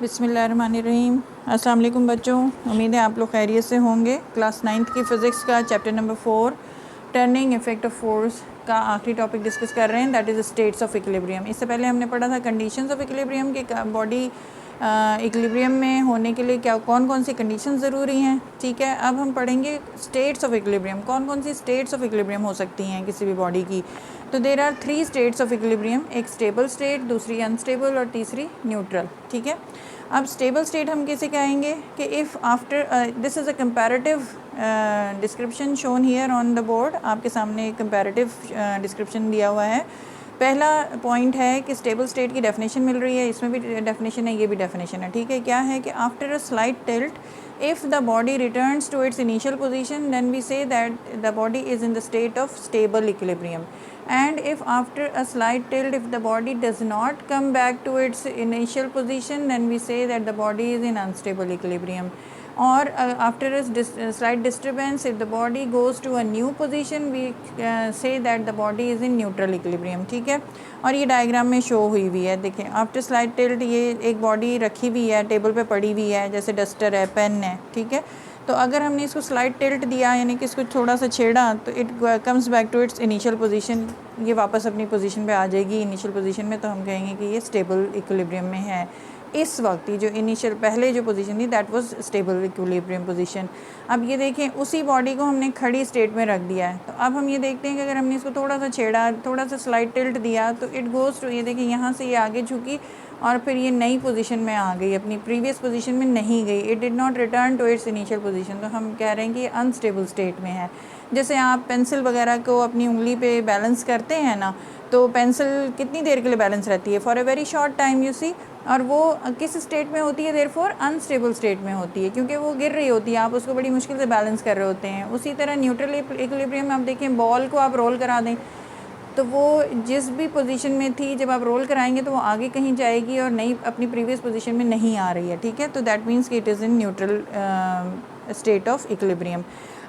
बिस्मिल्लाहिर्रहमानिर्रहीम। अस्सलाम वालेकुम बच्चों, उम्मीद है आप लोग खैरियत से होंगे। क्लास 9th की फ़िज़िक्स का chapter number 4 turning effect of force का आखिरी टॉपिक डिस्कस कर रहे हैं, that is states of equilibrium. इससे पहले हमने पढ़ा था कंडीशंस ऑफ इक्विलिब्रियम के बॉडी इक्विलिब्रियम में होने के लिए क्या कौन कौन सी कंडीशन ज़रूरी हैं। ठीक है, अब हम पढ़ेंगे स्टेट्स ऑफ इक्विलिब्रियम, कौन कौन सी स्टेट्स ऑफ इक्विलिब्रियम हो सकती हैं किसी भी बॉडी की। तो there are 3 states of equilibrium, एक स्टेबल स्टेट, दूसरी अनस्टेबल और तीसरी न्यूट्रल। ठीक है, अब स्टेबल स्टेट हम कैसे कहेंगे कि if after this is a comparative description shown here on the board. आपके सामने कंपैरेटिव डिस्क्रिप्शन दिया हुआ है। पहला पॉइंट है कि स्टेबल स्टेट की डेफिनेशन मिल रही है, इसमें भी डेफिनेशन है, ये भी डेफिनेशन है। ठीक है, क्या है कि after a slight tilt if the body returns to its initial position then we say that the body is in the state of stable equilibrium. And if after a slight tilt, if the body does not come back to its initial position, then we say that the body is in unstable equilibrium. Or after a slight disturbance, if the body goes to a new position, we say that the body is in neutral equilibrium. ठीक है, और ये diagram में show हुई हुई है। देखें, after slight tilt ये एक बॉडी रखी हुई है, टेबल पे पड़ी हुई है, जैसे डस्टर है, पेन है। ठीक है, तो अगर हमने इसको स्लाइट टिल्ट दिया यानी कि इसको थोड़ा सा छेड़ा तो it comes back to its initial position, ये वापस अपनी पोजीशन पे आ जाएगी इनिशियल पोजीशन में। तो हम कहेंगे कि ये स्टेबल इक्विलिब्रियम में है इस वक्त। ये जो इनिशियल पहले जो पोजीशन थी that was stable equilibrium position. अब ये देखें, उसी बॉडी को हमने खड़ी स्टेट में रख दिया है। तो अब हम ये देखते हैं कि अगर हमने इसको थोड़ा सा छेड़ा, थोड़ा सा स्लाइट टिल्ट दिया तो इट गोज़ टू, ये देखें यहाँ से ये आगे झुकी और फिर ये नई पोजीशन में आ गई, अपनी प्रीवियस पोजीशन में नहीं गई। It did not return to its initial position. तो हम कह रहे हैं कि ये अनस्टेबल स्टेट में है। जैसे आप पेंसिल वगैरह को अपनी उंगली पे बैलेंस करते हैं ना, तो पेंसिल कितनी देर के लिए बैलेंस रहती है? For a very short time you see. और वो किस स्टेट में होती है? देयरफॉर अनस्टेबल स्टेट में होती है, क्योंकि वो गिर रही होती है, आप उसको बड़ी मुश्किल से बैलेंस कर रहे होते हैं। उसी तरह न्यूट्रल इक्विलिब्रियम में आप देखें, बॉल को आप रोल करा दें तो वो जिस भी पोजीशन में थी, जब आप रोल कराएंगे तो वो आगे कहीं जाएगी और नई अपनी प्रीवियस पोजीशन में नहीं आ रही है। ठीक है, तो दैट मीन्स कि it is in neutral state of equilibrium.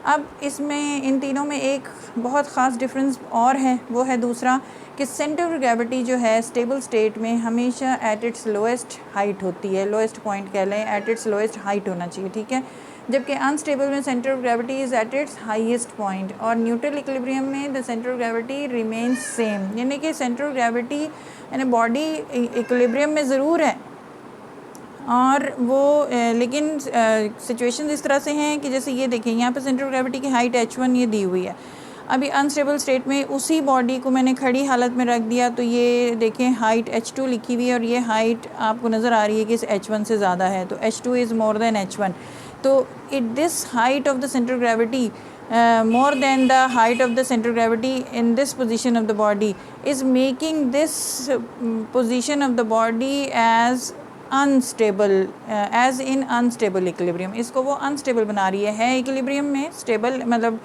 अब इसमें इन तीनों में एक बहुत ख़ास डिफरेंस और है, वो है दूसरा कि सेंटर ऑफ ग्रेविटी जो है स्टेबल स्टेट में हमेशा एट इट्स लोएस्ट हाइट होती है, लोएस्ट पॉइंट कह लें, एट इट्स लोएस्ट हाइट होना चाहिए। ठीक है, जबकि अनस्टेबल में centre of gravity is at its highest point, और न्यूट्रल इक्विलिब्रियम में the centre of gravity remains same. यानी कि सेंटर ऑफ ग्रेविटी यानी बॉडी इक्विलिब्रियम में ज़रूर है और वो लेकिन सिचुएशंस इस तरह से हैं कि जैसे ये देखें, यहाँ पे सेंटर ऑफ ग्रेविटी की हाइट h1 ये दी हुई है। अभी अनस्टेबल स्टेट में उसी बॉडी को मैंने खड़ी हालत में रख दिया तो ये देखें हाइट h2 लिखी हुई है और ये हाइट आपको नज़र आ रही है कि इस h1 से ज़्यादा है, तो h2 is more than h1। तो it this height of the centre of gravity more than the height of the center of gravity in this position of the body is making this position of the body as unstable, as in unstable equilibrium। इसको वो unstable बना रही है equilibrium में stable मतलब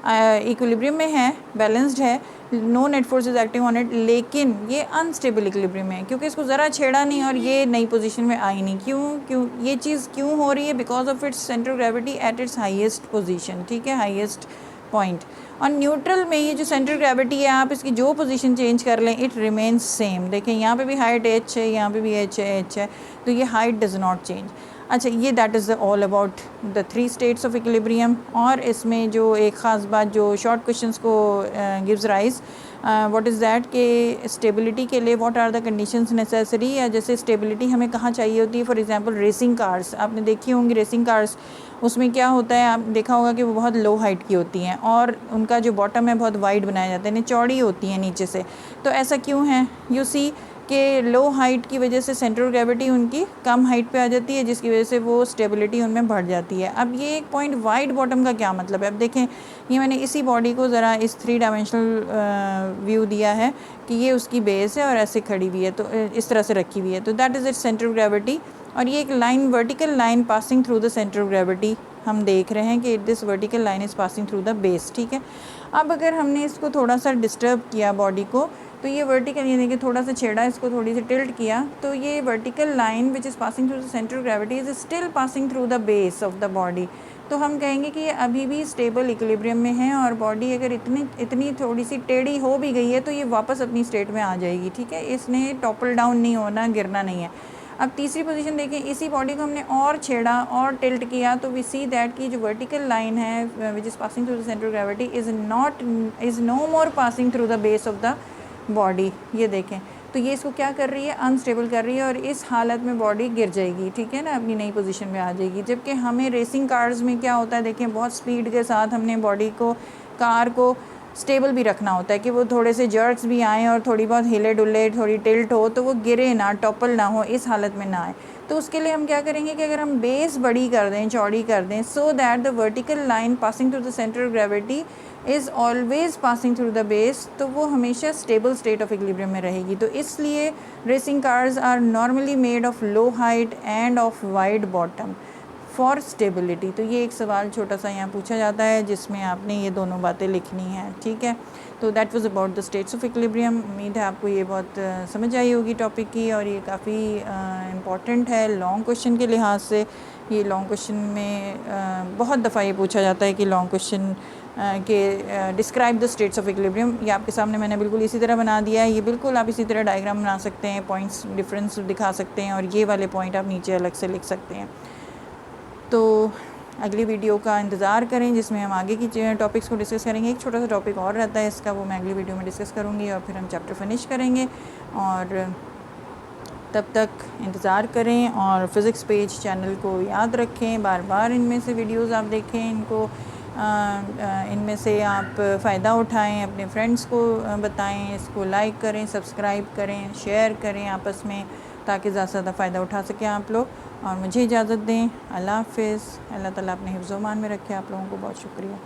equilibrium में है, balanced है, no net force is acting on it, लेकिन ये अनस्टेबल इक्विलिब्रियम है क्योंकि इसको ज़रा छेड़ा नहीं और ये नई पोजीशन में आई नहीं। क्यों ये चीज़ क्यों हो रही है? Because of its centre of gravity at its highest position. ठीक है, हाईएस्ट पॉइंट। और न्यूट्रल में ये जो सेंटर ग्रेविटी है, आप इसकी जो पोजीशन चेंज कर लें इट रिमेन्स सेम। देखें, यहाँ पे भी हाइट h है, यहाँ पे भी h है, तो ये हाइट डज नॉट चेंज। अच्छा, ये that is all about the 3 states of equilibrium. और इसमें जो एक ख़ास बात जो शॉर्ट क्वेश्चंस को gives rise, what is that कि स्टेबिलिटी के लिए what are the conditions necessary, या जैसे स्टेबिलिटी हमें कहाँ चाहिए होती है। फॉर एग्जांपल रेसिंग कार्स आपने देखी होंगी, रेसिंग कार्स उसमें क्या होता है, आप देखा होगा कि वो बहुत लो हाइट की होती हैं और उनका जो बॉटम है बहुत वाइड बनाया जाता है, चौड़ी होती हैं नीचे से। तो ऐसा क्यों है? यू सी कि लो हाइट की वजह से सेंटर ऑफ ग्रेविटी उनकी कम हाइट पे आ जाती है, जिसकी वजह से वो स्टेबिलिटी उनमें बढ़ जाती है। अब ये एक पॉइंट वाइड बॉटम का क्या मतलब है? अब देखें, ये मैंने इसी बॉडी को ज़रा इस 3 डायमेंशनल व्यू दिया है कि ये उसकी बेस है और ऐसे खड़ी हुई है, तो इस तरह से रखी हुई है, तो that is its centre of gravity. और ये एक line, vertical line passing through the centre of gravity हम देख रहे हैं कि this vertical line is passing through the base. ठीक है, अब अगर हमने इसको थोड़ा सा डिस्टर्ब किया बॉडी को, तो ये वर्टिकल, यानी कि थोड़ा सा छेड़ा, इसको थोड़ी सी टिल्ट किया, तो ये vertical line which is passing through the centre of gravity is still passing through the base of the body. तो हम कहेंगे कि ये अभी भी स्टेबल इक्विलिब्रियम में है और बॉडी अगर इतनी थोड़ी सी टेढ़ी हो भी गई है तो ये वापस अपनी स्टेट में आ जाएगी। ठीक है, इसने टॉपल डाउन नहीं होना, गिरना नहीं है। अब तीसरी पोजीशन देखें, इसी बॉडी को हमने और छेड़ा और टिल्ट किया तो वी सी दैट की जो वर्टिकल लाइन है which is passing through the centre of gravity is no more passing through the base of the body. ये देखें तो ये इसको क्या कर रही है, अनस्टेबल कर रही है और इस हालत में बॉडी गिर जाएगी, ठीक है ना, अपनी नई पोजीशन में आ जाएगी। जबकि हमें रेसिंग कार्स में क्या होता है, देखें बहुत स्पीड के साथ हमने बॉडी को, कार को स्टेबल भी रखना होता है कि वो थोड़े से जर्क्स भी आएँ और थोड़ी बहुत हिले डुले, थोड़ी टिल्ट हो तो वो गिरे ना, टॉपल ना हो, इस हालत में ना आए। तो उसके लिए हम क्या करेंगे कि अगर हम बेस बड़ी कर दें, चौड़ी कर दें, so that the vertical line passing through the centre of gravity is always passing through the base, तो वो हमेशा स्टेबल स्टेट ऑफ इक्विलिब्रियम में रहेगी। तो इसलिए racing cars are normally made of low height and of wide bottom for stability. तो ये एक सवाल छोटा सा यहाँ पूछा जाता है जिसमें आपने ये दोनों बातें लिखनी हैं, ठीक है। तो that was about the states of equilibrium. उम्मीद है आपको ये बहुत समझ आई होगी टॉपिक की, और ये काफ़ी इम्पॉर्टेंट है लॉन्ग क्वेश्चन के लिहाज से। ये लॉन्ग क्वेश्चन में बहुत दफ़ा ये पूछा जाता है कि लॉन्ग क्वेश्चन के describe the states of equilibrium. ये आपके सामने मैंने बिल्कुल इसी तरह बना दिया है। ये बिल्कुल आप इसी तरह डायग्राम बना सकते हैं, पॉइंट्स डिफरेंस दिखा सकते हैं, और ये वाले पॉइंट आप नीचे अलग से लिख सकते हैं। तो अगली वीडियो का इंतज़ार करें जिसमें हम आगे की टॉपिक्स को डिस्कस करेंगे। एक छोटा सा टॉपिक और रहता है इसका, वो मैं अगली वीडियो में डिस्कस करूँगी और फिर हम चैप्टर फिनिश करेंगे। और तब तक इंतज़ार करें और फ़िज़िक्स पेज चैनल को याद रखें, बार बार इनमें से वीडियोज़ आप देखें, इनको इनमें से आप फ़ायदा उठाएं, अपने फ्रेंड्स को बताएं, इसको लाइक करें, सब्सक्राइब करें, शेयर करें आपस में, ताकि ज़्यादा से ज़्यादा फ़ायदा उठा सकें आप लोग। और मुझे इजाज़त दें। अल्लाह हाफ़िज़। अल्लाह ताला अपने हिफ्ज़-ओ-मान में रखे। आप लोगों को बहुत शुक्रिया।